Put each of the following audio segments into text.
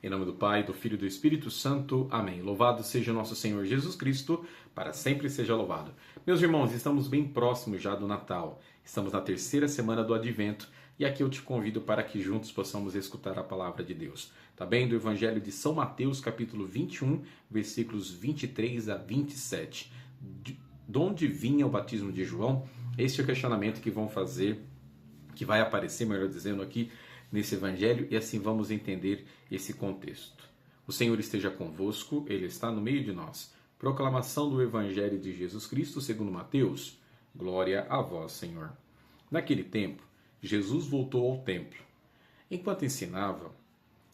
Em nome do Pai, do Filho e do Espírito Santo. Amém. Louvado seja o nosso Senhor Jesus Cristo, para sempre seja louvado. Meus irmãos, estamos bem próximos já do Natal. Estamos na terceira semana do Advento e aqui eu te convido para que juntos possamos escutar a palavra de Deus. Tá bem? Do Evangelho de São Mateus, capítulo 21, versículos 23 a 27. De onde vinha o batismo de João? Este é o questionamento que vão fazer, que vai aparecer, melhor dizendo, aqui nesse evangelho, e assim vamos entender esse contexto. O Senhor esteja convosco, Ele está no meio de nós. Proclamação do Evangelho de Jesus Cristo segundo Mateus. Glória a vós, Senhor. Naquele tempo, Jesus voltou ao templo. Enquanto ensinava,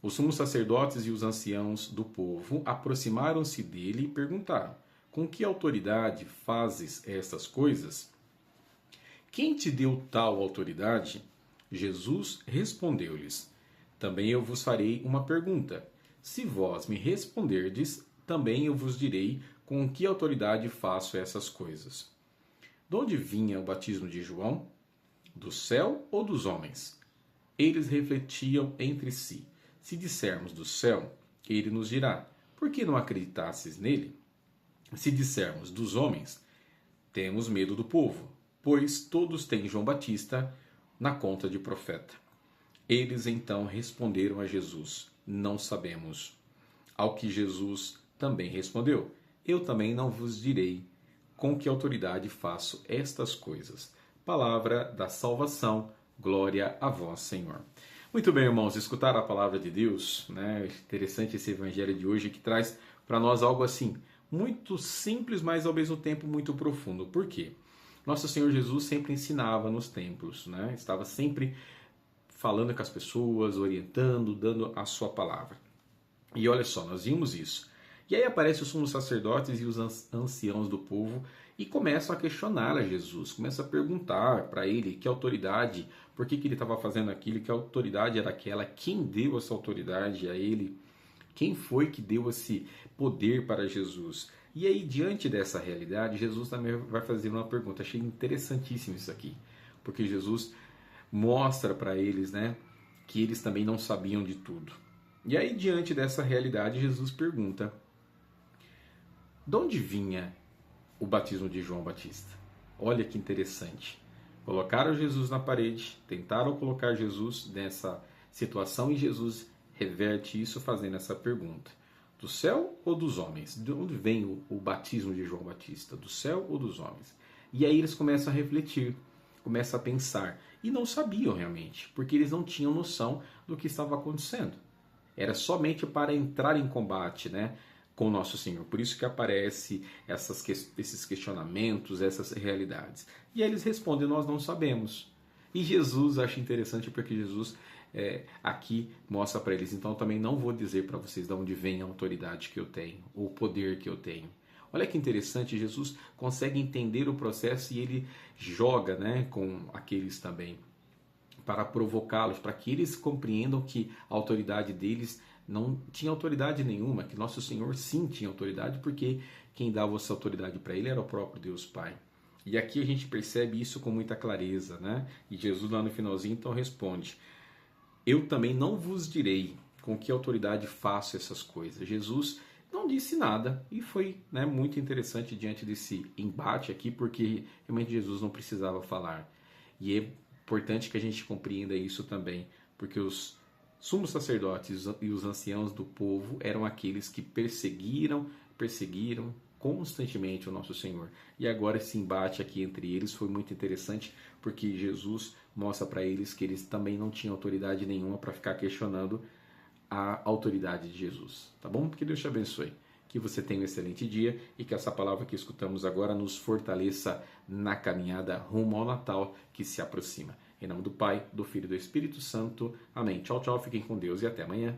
os sumos sacerdotes e os anciãos do povo aproximaram-se dele e perguntaram: com que autoridade fazes estas coisas? Quem te deu tal autoridade? Jesus respondeu-lhes: também eu vos farei uma pergunta. Se vós me responderdes, também eu vos direi com que autoridade faço essas coisas. De onde vinha o batismo de João? Do céu ou dos homens? Eles refletiam entre si. Se dissermos do céu, ele nos dirá: por que não acreditastes nele? Se dissermos dos homens, temos medo do povo, pois todos têm João Batista na conta de profeta. Eles então responderam a Jesus: não sabemos. Ao que Jesus também respondeu: eu também não vos direi com que autoridade faço estas coisas. Palavra da salvação, glória a vós, Senhor. Muito bem, irmãos, escutar a palavra de Deus, né? Interessante esse evangelho de hoje que traz para nós algo assim, muito simples, mas ao mesmo tempo muito profundo. Por quê? Nosso Senhor Jesus sempre ensinava nos templos, né? Estava sempre falando com as pessoas, orientando, dando a sua palavra. E olha só, nós vimos isso. E aí aparecem os sumos sacerdotes e os anciãos do povo e começam a questionar a Jesus, começam a perguntar para ele que autoridade, por que ele estava fazendo aquilo, que autoridade era aquela, quem deu essa autoridade a ele, quem foi que deu esse poder para Jesus. E aí, diante dessa realidade, Jesus também vai fazer uma pergunta. Achei interessantíssimo isso aqui, porque Jesus mostra para eles, né, que eles também não sabiam de tudo. E aí, diante dessa realidade, Jesus pergunta: de onde vinha o batismo de João Batista? Olha que interessante. Colocaram Jesus na parede, tentaram colocar Jesus nessa situação e Jesus reverte isso fazendo essa pergunta: do céu ou dos homens? De onde vem o batismo de João Batista? Do céu ou dos homens? E aí eles começam a refletir, começam a pensar. E não sabiam realmente, porque eles não tinham noção do que estava acontecendo. Era somente para entrar em combate, né, com o nosso Senhor. Por isso que aparece esses questionamentos, essas realidades. E aí eles respondem: nós não sabemos. E Jesus, acha interessante porque Jesus aqui mostra para eles: então eu também não vou dizer para vocês de onde vem a autoridade que eu tenho, o poder que eu tenho. Olha que interessante, Jesus consegue entender o processo e ele joga, né, com aqueles também, para provocá-los, para que eles compreendam que a autoridade deles não tinha autoridade nenhuma, que nosso Senhor sim tinha autoridade, porque quem dava essa autoridade para ele era o próprio Deus Pai. E aqui a gente percebe isso com muita clareza, né? E Jesus lá no finalzinho então responde: eu também não vos direi com que autoridade faço essas coisas. Jesus não disse nada e foi, né, muito interessante diante desse embate aqui, porque realmente Jesus não precisava falar. E é importante que a gente compreenda isso também, porque os sumos sacerdotes e os anciãos do povo eram aqueles que perseguiram constantemente o nosso Senhor. E agora esse embate aqui entre eles foi muito interessante, porque Jesus mostra para eles que eles também não tinham autoridade nenhuma para ficar questionando a autoridade de Jesus. Tá bom? Que Deus te abençoe. Que você tenha um excelente dia e que essa palavra que escutamos agora nos fortaleça na caminhada rumo ao Natal que se aproxima. Em nome do Pai, do Filho e do Espírito Santo. Amém. Tchau, tchau. Fiquem com Deus e até amanhã.